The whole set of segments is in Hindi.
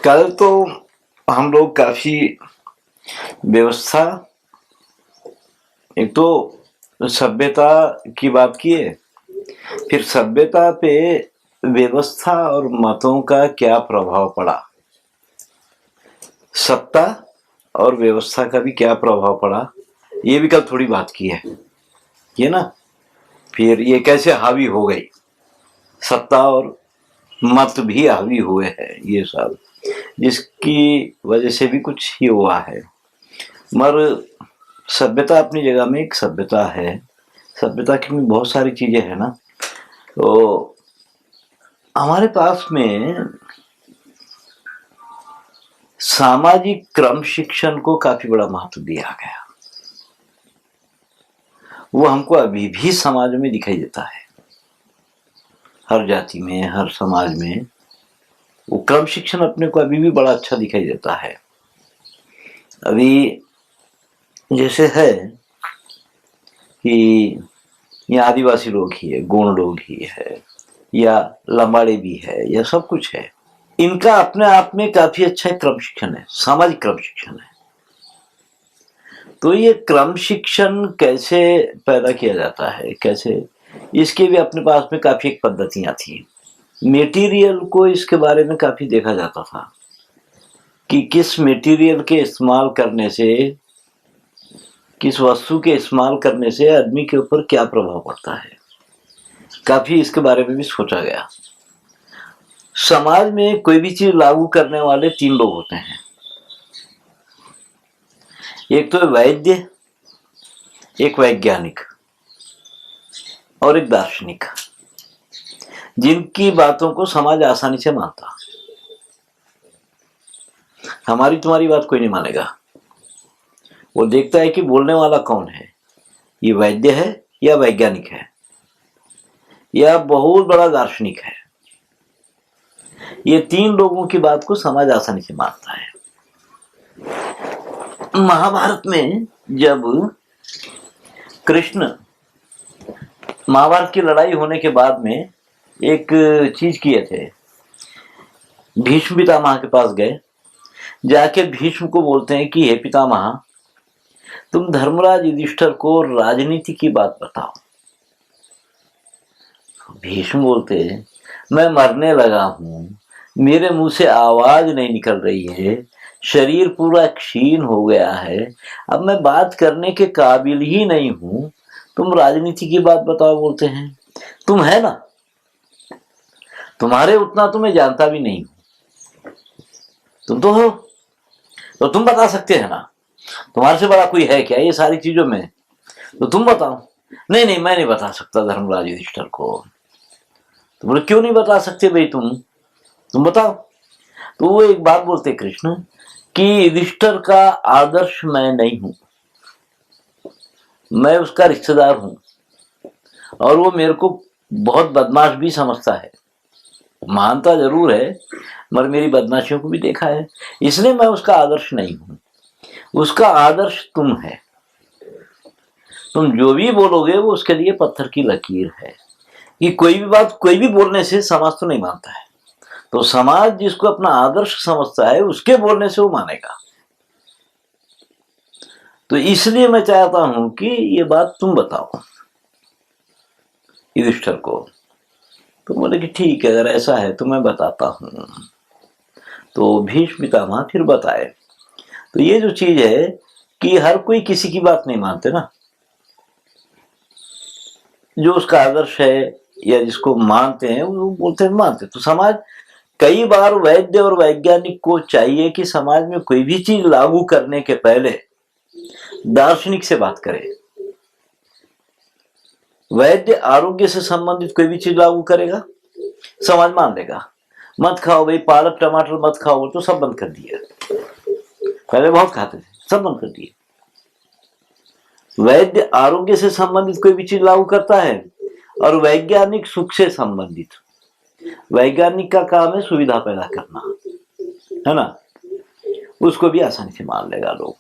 कल तो हम लोग काफी व्यवस्था, एक तो सभ्यता की बात किए, फिर सभ्यता पे व्यवस्था और मतों का क्या प्रभाव पड़ा, सत्ता और व्यवस्था का भी क्या प्रभाव पड़ा, ये भी कल थोड़ी बात की है ये ना। फिर ये कैसे हावी हो गई, सत्ता और मत भी हावी हुए हैं ये सब, जिसकी वजह से भी कुछ ही हुआ है। मगर सभ्यता अपनी जगह में एक सभ्यता है, सभ्यता की में बहुत सारी चीजें हैं ना। तो हमारे पास में सामाजिक क्रम शिक्षण को काफी बड़ा महत्व दिया गया, वो हमको अभी भी समाज में दिखाई देता है, हर जाति में, हर समाज में वो क्रम शिक्षण अपने को अभी भी बड़ा अच्छा दिखाई देता है। अभी जैसे है कि यहाँ आदिवासी लोग ही है, गोंड लोग ही है, या लंबाड़े भी है, या सब कुछ है, इनका अपने आप में काफी अच्छा क्रम शिक्षण है, सामाजिक क्रम शिक्षण है। तो ये क्रम शिक्षण कैसे पैदा किया जाता है, कैसे, इसके भी अपने पास में काफी एक पद्धतियां थी। मेटीरियल को इसके बारे में काफी देखा जाता था कि किस मेटीरियल के इस्तेमाल करने से, किस वस्तु के इस्तेमाल करने से आदमी के ऊपर क्या प्रभाव पड़ता है, काफी इसके बारे में भी सोचा गया। समाज में कोई भी चीज लागू करने वाले तीन लोग होते हैं, एक तो वैद्य, एक वैज्ञानिक और एक दार्शनिक, जिनकी बातों को समाज आसानी से मानता। हमारी तुम्हारी बात कोई नहीं मानेगा, वो देखता है कि बोलने वाला कौन है, ये वैद्य है या वैज्ञानिक है या बहुत बड़ा दार्शनिक है। ये तीन लोगों की बात को समाज आसानी से मानता है। महाभारत में जब कृष्ण, महाभारत की लड़ाई होने के बाद में एक चीज किए थे, भीष्म पितामह के पास गए, जाके भीष्म को बोलते हैं कि हे पितामह, तुम धर्मराज युधिष्ठिर को राजनीति की बात बताओ। भीष्म बोलते हैं, मैं मरने लगा हूं, मेरे मुंह से आवाज नहीं निकल रही है, शरीर पूरा क्षीण हो गया है, अब मैं बात करने के काबिल ही नहीं हूं, तुम राजनीति की बात बताओ बोलते हैं। तुम है ना, तुम्हारे उतना तो मैं जानता भी नहीं हूं, तुम तो हो, तो तुम बता सकते हैं ना, तुम्हारे से बड़ा कोई है क्या ये सारी चीजों में, तो तुम बताओ। नहीं नहीं, मैं नहीं बता सकता धर्मराज युधिष्ठिर को। तो बोले क्यों नहीं बता सकते भाई, तुम बताओ। तो वो एक बात बोलते कृष्ण कि युधिष्ठिर का आदर्श मैं नहीं हूं, मैं उसका रिश्तेदार हूं, और वो मेरे को बहुत बदमाश भी समझता है, मानता जरूर है मगर मेरी बदमाशियों को भी देखा है, इसलिए मैं उसका आदर्श नहीं हूं। उसका आदर्श तुम है, तुम जो भी बोलोगे वो उसके लिए पत्थर की लकीर है, कि कोई भी बात कोई भी बोलने से समाज तो नहीं मानता है, तो समाज जिसको अपना आदर्श समझता है उसके बोलने से वो मानेगा। तो इसलिए मैं चाहता हूं कि ये बात तुम बताओ युधिष्ठिर को। तो बोले कि ठीक है, अगर ऐसा है तो मैं बताता हूं। तो भीष्म पितामह फिर बताए। तो ये जो चीज है कि हर कोई किसी की बात नहीं मानते ना, जो उसका आदर्श है या जिसको मानते हैं वो बोलते हैं मानते। तो समाज कई बार वैद्य और वैज्ञानिक को चाहिए कि समाज में कोई भी चीज लागू करने के पहले दार्शनिक से बात करे। वैद्य आरोग्य से संबंधित कोई भी चीज लागू करेगा, समाज मान लेगा, मत खाओ भाई, पालक टमाटर मत खाओ, तो सब बंद कर दिए, पहले बहुत खाते थे, सब बंद कर दिए। वैद्य आरोग्य से संबंधित कोई भी चीज लागू करता है, और वैज्ञानिक सुख से संबंधित, वैज्ञानिक का काम है सुविधा पैदा करना, है ना, उसको भी आसानी से मान लेगा लोग।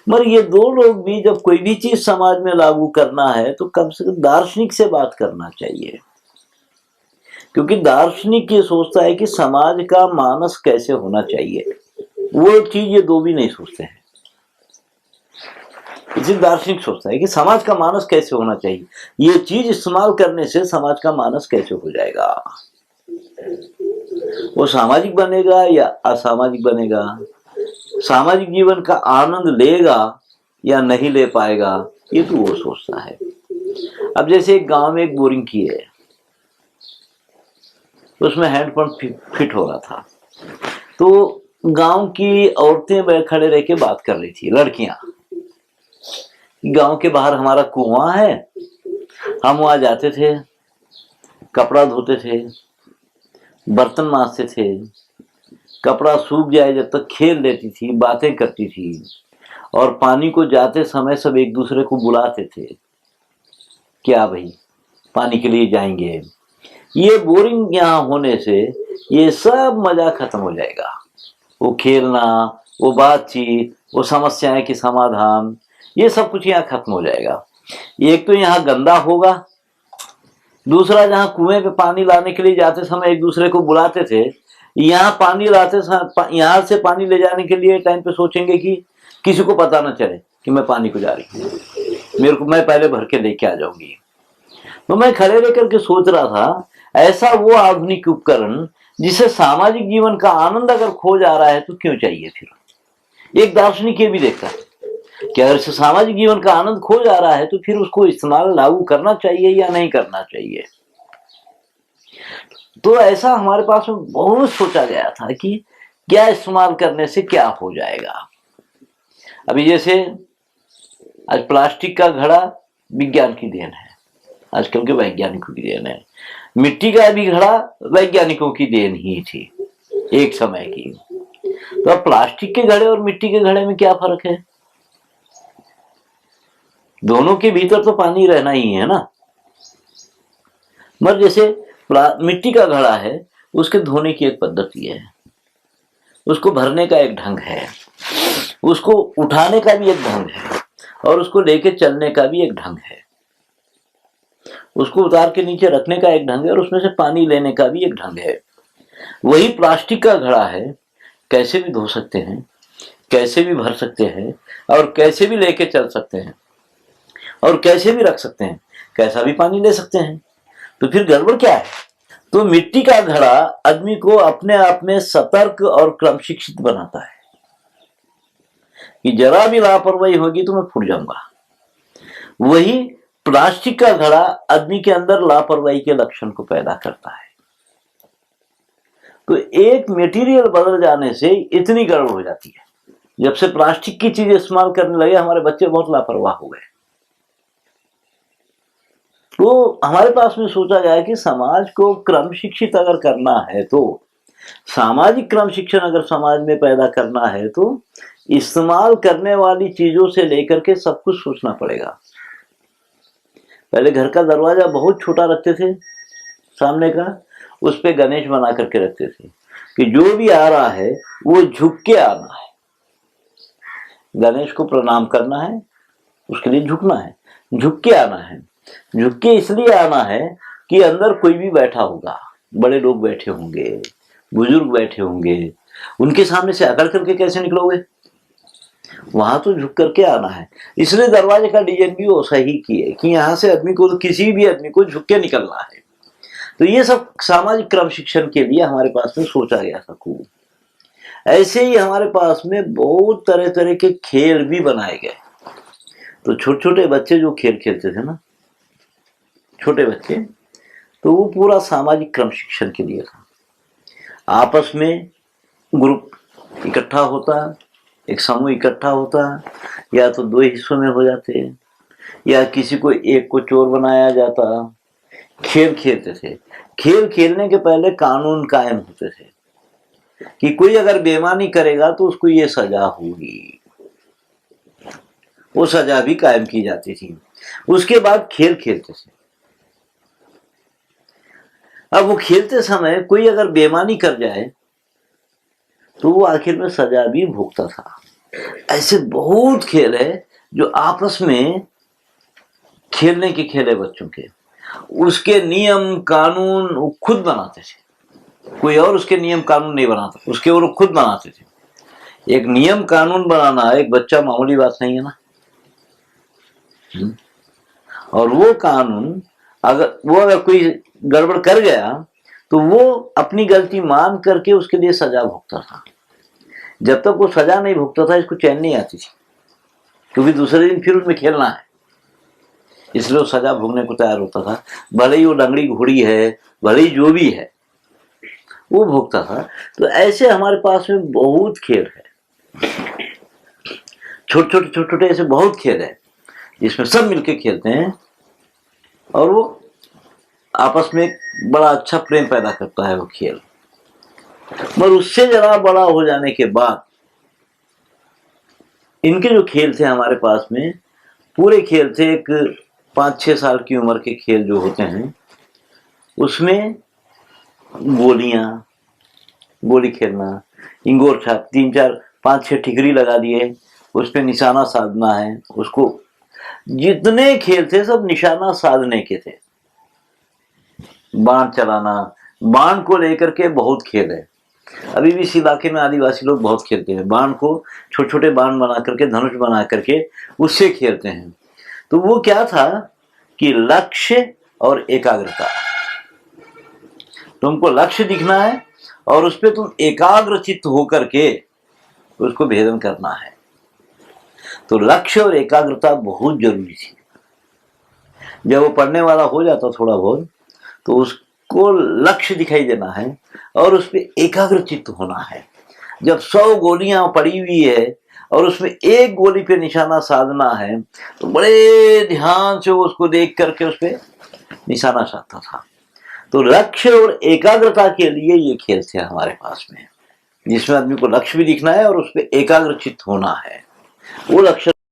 मगर ये दो लोग भी जब कोई भी चीज समाज में लागू करना है तो कम से कम दार्शनिक से बात करना चाहिए क्योंकि दार्शनिक ये सोचता है कि समाज का मानस कैसे होना चाहिए, वो चीज ये दो भी नहीं सोचते हैं। इसी दार्शनिक सोचता है कि समाज का मानस कैसे होना चाहिए, ये चीज इस्तेमाल करने से समाज का मानस कैसे हो जाएगा, वो सामाजिक बनेगा या असामाजिक बनेगा, सामाजिक जीवन का आनंद लेगा या नहीं ले पाएगा, ये तो वो सोचता है। अब जैसे एक गांव में एक बोरिंग की है, उसमें हैंडपंप फिट हो रहा था, तो गांव की औरतें खड़े रह के बात कर रही थी, लड़कियां। गांव के बाहर हमारा कुआं है, हम वहां जाते थे, कपड़ा धोते थे, बर्तन मांजते थे, कपड़ा सूख जाए जब तक खेल लेती थी, बातें करती थी, और पानी को जाते समय सब एक दूसरे को बुलाते थे, क्या भाई पानी के लिए जाएंगे। ये बोरिंग यहाँ होने से ये सब मजा खत्म हो जाएगा, वो खेलना, वो बातचीत, वो समस्याएं के समाधान, ये सब कुछ यहाँ खत्म हो जाएगा। एक तो यहाँ गंदा होगा, दूसरा जहाँ कुएं पे पानी लाने के लिए जाते समय एक दूसरे को बुलाते थे, यहाँ पानी लाते यहाँ से पानी ले जाने के लिए टाइम पे सोचेंगे कि किसी को पता ना चले कि मैं पानी को जा रही हूँ, मेरे को मैं पहले भर के लेके आ जाऊंगी। तो मैं खड़े रह करके सोच रहा था, ऐसा वो आधुनिक उपकरण जिसे सामाजिक जीवन का आनंद अगर खो जा रहा है तो क्यों चाहिए फिर। एक दार्शनिक ये भी देखता है कि अगर इसे सामाजिक जीवन का आनंद खो जा रहा है तो फिर उसको इस्तेमाल लागू करना चाहिए या नहीं करना चाहिए। तो ऐसा हमारे पास में बहुत सोचा गया था कि क्या इस्तेमाल करने से क्या हो जाएगा। अभी जैसे आज प्लास्टिक का घड़ा विज्ञान की देन है, आजकल के वैज्ञानिकों की देन है। मिट्टी का भी घड़ा वैज्ञानिकों की देन ही थी एक समय की। तो अब प्लास्टिक के घड़े और मिट्टी के घड़े में क्या फर्क है, दोनों के भीतर तो पानी रहना ही है ना। मगर जैसे मिट्टी का घड़ा है, उसके धोने की एक पद्धति है, उसको भरने का एक ढंग है, उसको उठाने का भी एक ढंग है, और उसको लेके चलने का भी एक ढंग है, उसको उतार के नीचे रखने का एक ढंग है, और उसमें से पानी लेने का भी एक ढंग है। वही प्लास्टिक का घड़ा है, कैसे भी धो सकते हैं, कैसे भी भर सकते हैं, और कैसे भी लेके चल सकते हैं, और कैसे भी रख सकते हैं, कैसा भी पानी ले सकते हैं। तो फिर गड़बड़ क्या है। तो मिट्टी का घड़ा आदमी को अपने आप में सतर्क और क्रम शिक्षित बनाता है कि जरा भी लापरवाही होगी तो मैं फूट जाऊंगा। वही प्लास्टिक का घड़ा आदमी के अंदर लापरवाही के लक्षण को पैदा करता है। तो एक मटेरियल बदल जाने से इतनी गड़बड़ हो जाती है। जब से प्लास्टिक की चीज इस्तेमाल करने लगे हमारे बच्चे बहुत लापरवाह हो गए। तो हमारे पास में सोचा गया कि समाज को क्रम शिक्षित अगर करना है, तो सामाजिक क्रम शिक्षण अगर समाज में पैदा करना है, तो इस्तेमाल करने वाली चीजों से लेकर के सब कुछ सोचना पड़ेगा। पहले घर का दरवाजा बहुत छोटा रखते थे सामने का, उस पे गणेश बना करके रखते थे कि जो भी आ रहा है वो झुक के आना है, गणेश को प्रणाम करना है, उसके लिए झुकना है, झुक के आना है। झुक के इसलिए आना है कि अंदर कोई भी बैठा होगा, बड़े लोग बैठे होंगे, बुजुर्ग बैठे होंगे, उनके सामने से अकड़ करके कैसे निकलोगे, वहां तो झुक करके आना है। इसलिए दरवाजे का डिजाइन भी वो सही की है कि यहाँ से आदमी को, किसी भी आदमी को झुक के निकलना है। तो ये सब सामाजिक क्रम शिक्षण के लिए हमारे पास में सोचा गया था खूब। ऐसे ही हमारे पास में बहुत तरह तरह के खेल भी बनाए गए। तो छोटे छोटे बच्चे जो खेल खेलते थे ना, छोटे बच्चे, तो वो पूरा सामाजिक क्रम शिक्षण के लिए था। आपस में ग्रुप इकट्ठा होता, एक समूह इकट्ठा होता, या तो दो हिस्सों में हो जाते, या किसी को एक को चोर बनाया जाता। खेल खेलते थे। खेल खेलने के पहले कानून कायम होते थे कि कोई अगर बेईमानी करेगा तो उसको ये सजा होगी, वो सजा भी कायम की जाती थी। उसके बाद खेल खेलते थे। अब वो खेलते समय कोई अगर बेईमानी कर जाए तो वो आखिर में सजा भी भुगता था। ऐसे बहुत खेल है जो आपस में खेलने के खेल है बच्चों के। उसके नियम कानून वो खुद बनाते थे, कोई और उसके नियम कानून नहीं बनाता, उसके वो खुद बनाते थे। एक नियम कानून बनाना एक बच्चा मामूली बात नहीं है ना। और वो कानून अगर कोई गड़बड़ कर गया तो वो अपनी गलती मान करके उसके लिए सजा भुगता था। जब तक वो सजा नहीं भुगता था इसको चैन नहीं आती थी, क्योंकि दूसरे दिन फिर उसमें खेलना है, इसलिए वो सजा भोगने को तैयार होता था। भले ही वो लंगड़ी घोड़ी है, भले ही जो भी है वो भोगता था। तो ऐसे हमारे पास में बहुत खेल है, छोटे छोटे ऐसे बहुत खेल है जिसमें सब मिलके खेलते हैं और वो आपस में बड़ा अच्छा प्रेम पैदा करता है वो खेल। मगर उससे जरा बड़ा हो जाने के बाद इनके जो खेल थे हमारे पास में, पूरे खेल थे एक 5-6 साल की उम्र के खेल जो होते हैं, उसमें गोली खेलना, इंगोर छाप, 3-4-5-6 ठिकरी लगा दिए, उस पर निशाना साधना है। उसको जितने खेल थे सब निशाना साधने के थे। बाण चलाना, बाण को लेकर के बहुत खेल है। अभी भी इस इलाके में आदिवासी लोग बहुत खेलते हैं, बाण को छोटे छोटे बाण बना करके, धनुष बना करके उससे खेलते हैं। तो वो क्या था कि लक्ष्य और एकाग्रता, तुमको लक्ष्य दिखना है और उस पर तुम एकाग्रचित्त होकर के उसको भेदन करना है। तो लक्ष्य और एकाग्रता बहुत जरूरी थी। जब वो पढ़ने वाला हो जाता थोड़ा बहुत, तो उसको लक्ष्य दिखाई देना है और उस पर एकाग्रचित्त होना है। जब 100 गोलियां पड़ी हुई है और उसमें एक गोली पे निशाना साधना है, तो बड़े ध्यान से उसको देख करके उस पर निशाना साधता था। तो लक्ष्य और एकाग्रता के लिए ये खेल थे हमारे पास में, जिसमें आदमी को लक्ष्य भी दिखना है और उस पर एकाग्रचित्त होना है। वो लक्ष्य